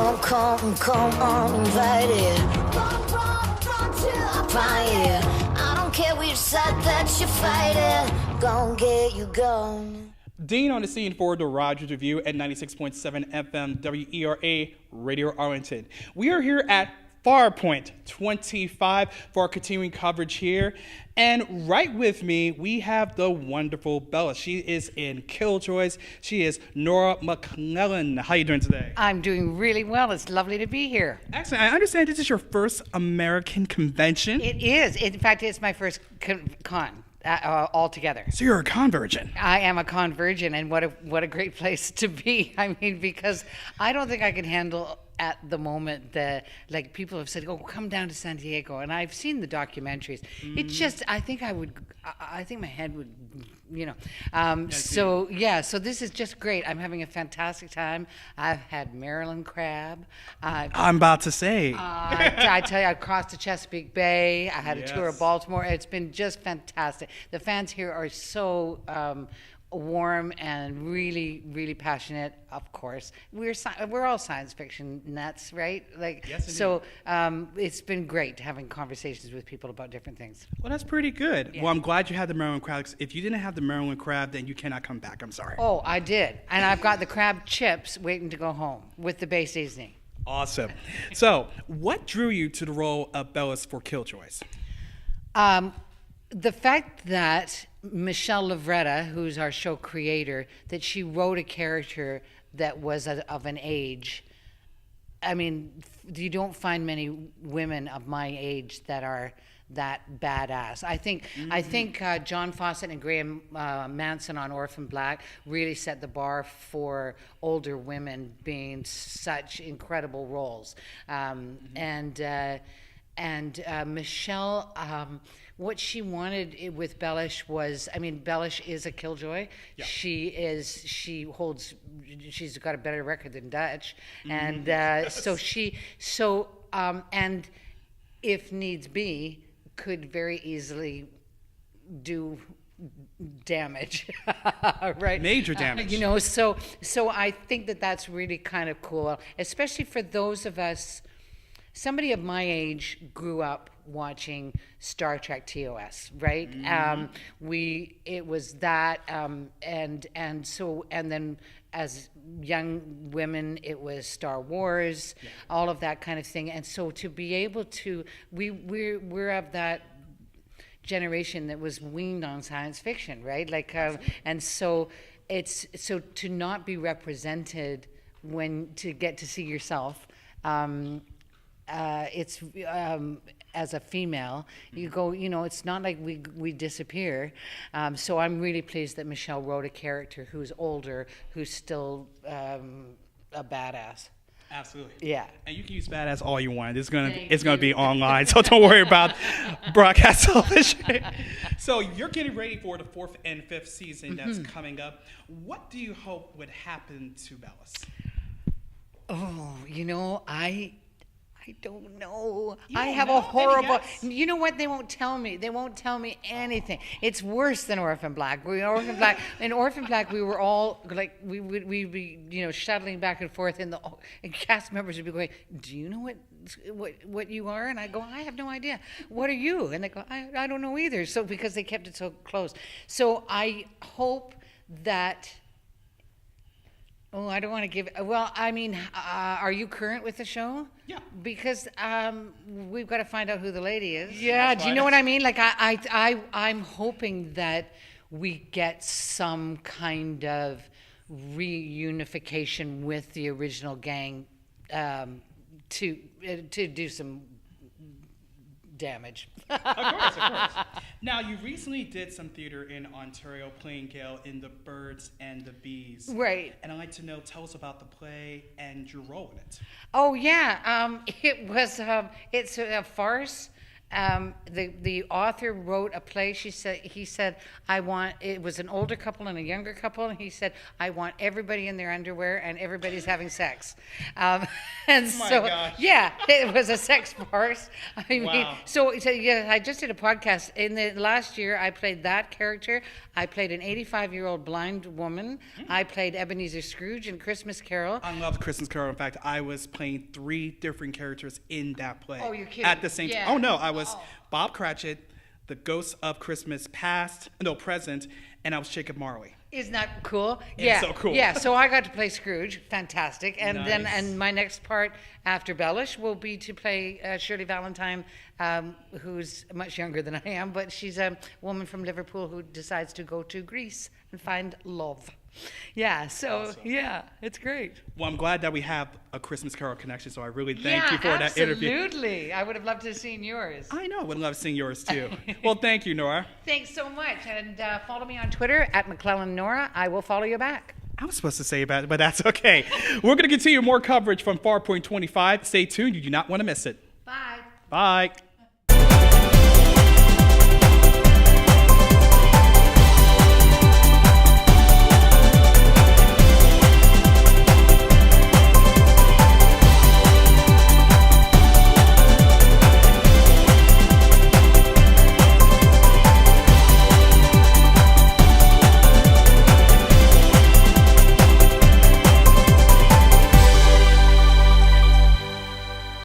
Come on, invited. Run till I find you. I don't care which side that you're fighting. Gon' get you gone. Dean on the scene for the Rogers Revue at 96.7 FM WERA Radio Arlington. We are here at Farpoint 25 for our continuing coverage here. And right with me, we have the wonderful Bella. She is in Killjoys. She is Nora McLellan. How are you doing today? I'm doing really well. It's lovely to be here. Excellent. I understand this is your first American convention. It is. In fact, it's my first con. Altogether. So you're a convergent. I am a convergent, and what a great place to be. I mean, because I don't think I can handle at the moment the, like, people have said, oh, come down to San Diego, and I've seen the documentaries. It just, I think my head would, so this is just great. I'm having a fantastic time. I've had Maryland crab. I'm about to say. I tell you, I crossed the Chesapeake Bay. I had a tour of Baltimore. It's been just fantastic. The fans here are so warm and really, really passionate. Of course, we're all science fiction nuts, right? Like, yes, so it's been great having conversations with people about different things. Well, that's pretty good. Yeah. Well, I'm glad you had the Maryland crab. If you didn't have the Maryland crab, then you cannot come back. I'm sorry. Oh, I did, and I've got the crab chips waiting to go home with the bay seasoning. Awesome. So, what drew you to the role of Bellis for Killjoys? The fact that Michelle Lovretta, who's our show creator, that she wrote a character that was of an age. I mean, you don't find many women of my age that are that badass. I think John Fawcett and Graham Manson on Orphan Black really set the bar for older women being such incredible roles. And Michelle, what she wanted with Bellish was, I mean, Bellish is a killjoy. Yeah. She's got a better record than Dutch. And yes. And if needs be, could very easily do damage, right? Major damage. So I think that's really kind of cool, especially for those of us. Somebody of my age grew up watching Star Trek TOS, right? It was that, and then as young women, it was Star Wars, all of that kind of thing. And so to be able to, we're of that generation that was weaned on science fiction, right? Like, and so to not be represented to get to see yourself. It's as a female, you go, it's not like we disappear. So I'm really pleased that Michelle wrote a character who's older, who's still a badass. Absolutely. Yeah. And you can use badass all you want. It's gonna be online, so don't worry about broadcast television. So you're getting ready for the 4th and 5th season that's coming up. What do you hope would happen to Bellis? Oh, I don't know. I don't have know? a horrible. Yes. You know what? They won't tell me. They won't tell me anything. It's worse than Orphan Black. In Orphan Black, we were all like we'd be shuttling back and forth, and cast members would be going, "Do you know what you are?" And I go, "I have no idea. What are you?" And they go, "I don't know either." So because they kept it so close. So I hope that. Oh, I don't want to give. Well, I mean, are you current with the show? Yeah. Because we've got to find out who the lady is. Yeah. Do you know what I mean? Like, I'm hoping that we get some kind of reunification with the original gang to do some damage. Of course. Now, you recently did some theater in Ontario playing Gail in The Birds and the Bees. Right. And I'd like to tell us about the play and your role in it. Oh, yeah. It was, it's a farce. the author wrote a play. He said, it was an older couple and a younger couple, and he said, I want everybody in their underwear and everybody's having sex. And gosh. Yeah, it was a sex farce. I mean, Wow. so yeah, I just did a podcast. In the last year, I played that character. I played an 85-year-old blind woman. I played Ebenezer Scrooge in Christmas Carol. I love Christmas Carol. In fact, I was playing 3 different characters in that play. Oh, you're kidding. At the same Yeah. time. Oh, no. I was Bob Cratchit, the Ghost of Christmas Present, and I was Jacob Marley. Isn't that cool? It's so cool. Yeah, so I got to play Scrooge. Fantastic. And then Nice. and my next part after Bellish will be to play Shirley Valentine, who's much younger than I am, but she's a woman from Liverpool who decides to go to Greece and find love. Yeah, so Awesome. yeah, it's great. Well, I'm glad that we have a Christmas Carol connection, so I really thank you for that interview. Absolutely. I would have loved to have seen yours. I know. Would love seeing yours, too. Well, thank you, Nora. Thanks so much. And follow me on Twitter at McLellan Nora. I will follow you back. I was supposed to say about it, but that's okay. We're going to continue more coverage from Farpoint 25. Stay tuned. You do not want to miss it. Bye. Bye.